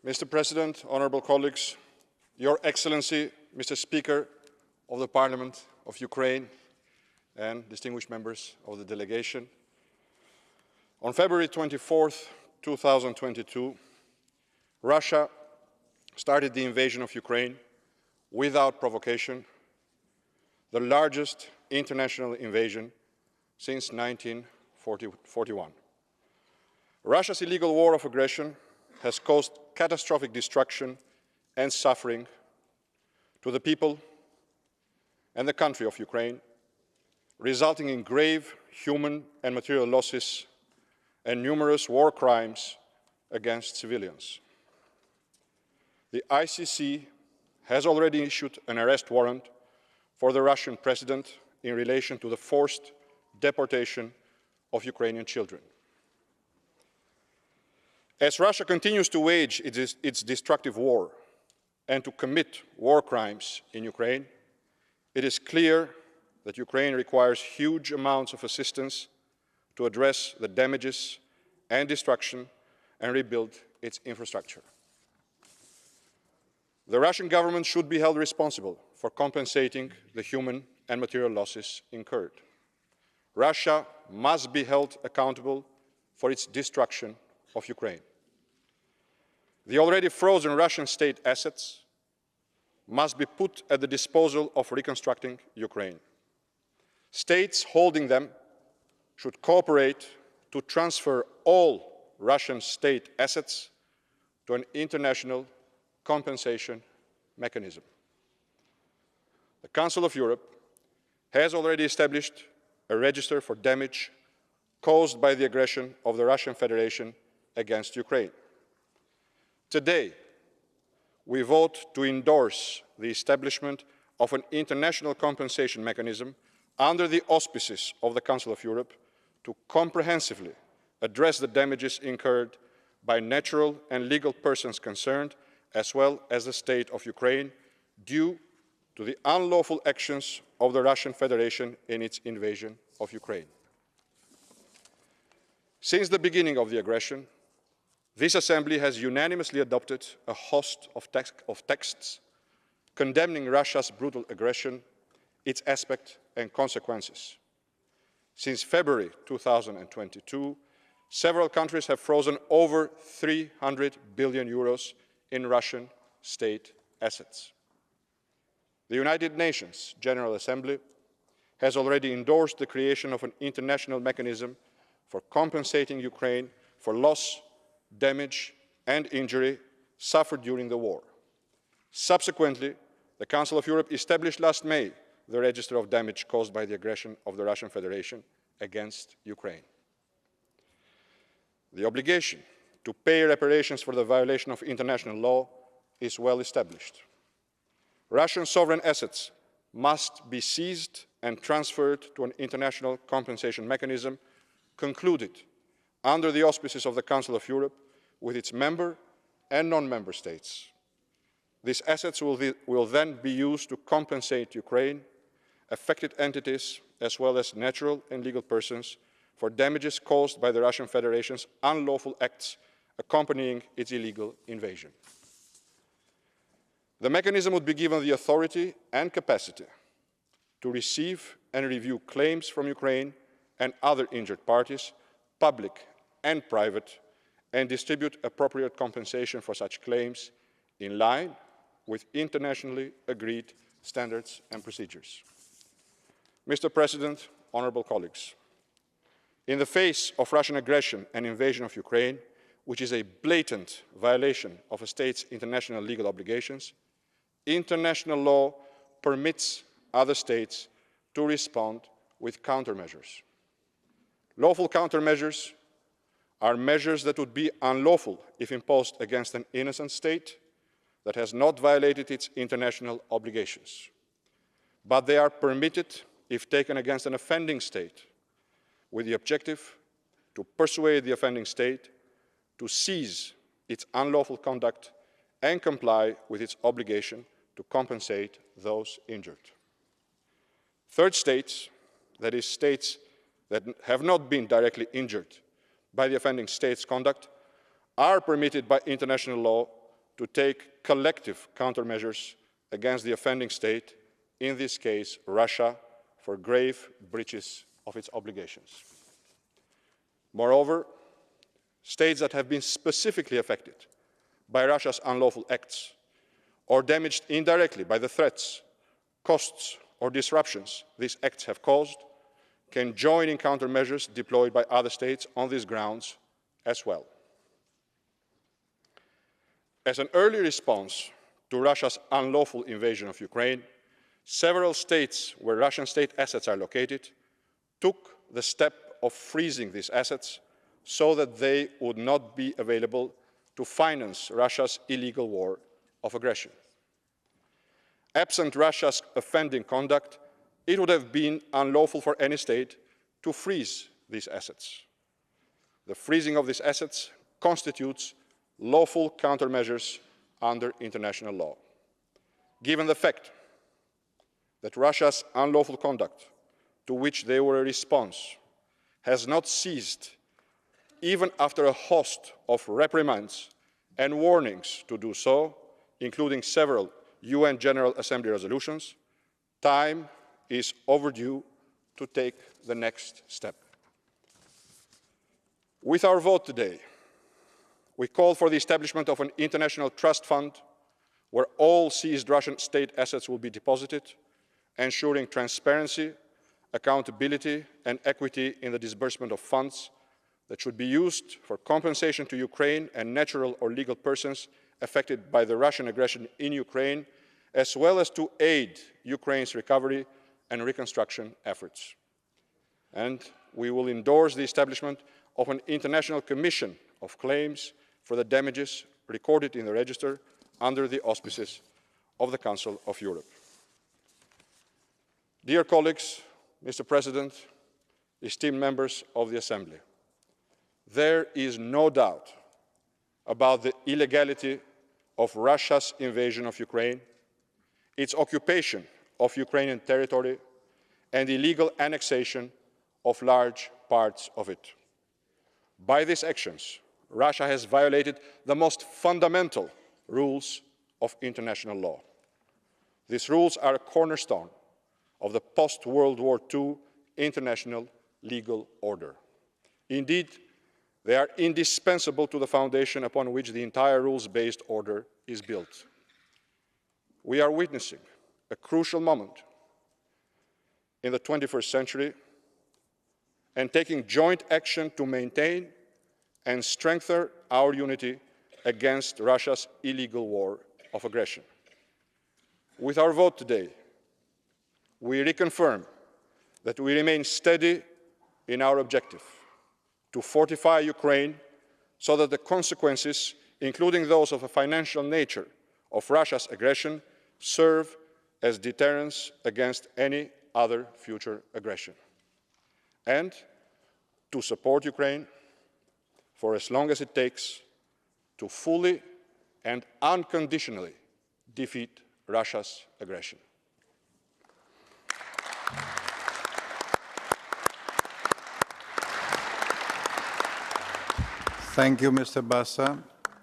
Mr. President, honorable colleagues, Your Excellency, Mr. Speaker of the Parliament of Ukraine and distinguished members of the delegation, on February 24th, 2022, Russia started the invasion of Ukraine without provocation, the largest international invasion since 1941. Russia's illegal war of aggression has caused catastrophic destruction and suffering to the people and the country of Ukraine, resulting in grave human and material losses and numerous war crimes against civilians. The ICC has already issued an arrest warrant for the Russian president in relation to the forced deportation of Ukrainian children. As Russia continues to wage its destructive war and to commit war crimes in Ukraine, it is clear that Ukraine requires huge amounts of assistance to address the damages and destruction and rebuild its infrastructure. The Russian government should be held responsible for compensating the human and material losses incurred. Russia must be held accountable for its destruction of Ukraine. The already frozen Russian state assets must be put at the disposal of reconstructing Ukraine. States holding them should cooperate to transfer all Russian state assets to an international compensation mechanism. The Council of Europe has already established a register for damage caused by the aggression of the Russian Federation against Ukraine. Today, we vote to endorse the establishment of an international compensation mechanism under the auspices of the Council of Europe to comprehensively address the damages incurred by natural and legal persons concerned, as well as the state of Ukraine, due to the unlawful actions of the Russian Federation in its invasion of Ukraine. Since the beginning of the aggression, this Assembly has unanimously adopted a host of texts condemning Russia's brutal aggression, its aspect and consequences. Since February 2022, several countries have frozen over 300 billion euros in Russian state assets. The United Nations General Assembly has already endorsed the creation of an international mechanism for compensating Ukraine for loss, damage and injury suffered during the war. Subsequently, the Council of Europe established last May the register of damage caused by the aggression of the Russian Federation against Ukraine. The obligation to pay reparations for the violation of international law is well established. Russian sovereign assets must be seized and transferred to an international compensation mechanism concluded under the auspices of the Council of Europe with its member and non-member states. These assets will then be used to compensate Ukraine, affected entities, as well as natural and legal persons for damages caused by the Russian Federation's unlawful acts accompanying its illegal invasion. The mechanism would be given the authority and capacity to receive and review claims from Ukraine and other injured parties, public and private, and distribute appropriate compensation for such claims in line with internationally agreed standards and procedures. Mr. President, honorable colleagues, in the face of Russian aggression and invasion of Ukraine, which is a blatant violation of a state's international legal obligations, international law permits other states to respond with countermeasures. Lawful countermeasures are measures that would be unlawful if imposed against an innocent state that has not violated its international obligations. But they are permitted if taken against an offending state, with the objective to persuade the offending state to cease its unlawful conduct and comply with its obligation to compensate those injured. Third states, that is, states that have not been directly injured by the offending state's conduct, are permitted by international law to take collective countermeasures against the offending state, in this case Russia, for grave breaches of its obligations. Moreover, states that have been specifically affected by Russia's unlawful acts or damaged indirectly by the threats, costs or disruptions these acts have caused can join in countermeasures deployed by other states on these grounds as well. As an early response to Russia's unlawful invasion of Ukraine, several states where Russian state assets are located took the step of freezing these assets so that they would not be available to finance Russia's illegal war of aggression. Absent Russia's offending conduct, it would have been unlawful for any state to freeze these assets. The freezing of these assets constitutes lawful countermeasures under international law. Given the fact that Russia's unlawful conduct, to which they were a response, has not ceased even after a host of reprimands and warnings to do so, including several UN General Assembly resolutions, time is overdue to take the next step. With our vote today, we call for the establishment of an international trust fund where all seized Russian state assets will be deposited, ensuring transparency, accountability and equity in the disbursement of funds that should be used for compensation to Ukraine and natural or legal persons affected by the Russian aggression in Ukraine, as well as to aid Ukraine's recovery and reconstruction efforts. And we will endorse the establishment of an international commission of claims for the damages recorded in the register under the auspices of the Council of Europe. Dear colleagues, Mr. President, esteemed members of the Assembly, there is no doubt about the illegality of Russia's invasion of Ukraine, its occupation of Ukrainian territory, and illegal annexation of large parts of it. By these actions, Russia has violated the most fundamental rules of international law. These rules are a cornerstone of the post-World War II international legal order. Indeed, they are indispensable to the foundation upon which the entire rules-based order is built. We are witnessing a crucial moment in the 21st century and taking joint action to maintain and strengthen our unity against Russia's illegal war of aggression. With our vote today, we reconfirm that we remain steady in our objective to fortify Ukraine so that the consequences, including those of a financial nature of Russia's aggression, serve as deterrents against any other future aggression, and to support Ukraine for as long as it takes to fully and unconditionally defeat Russia's aggression. Thank you, Mr. Basha.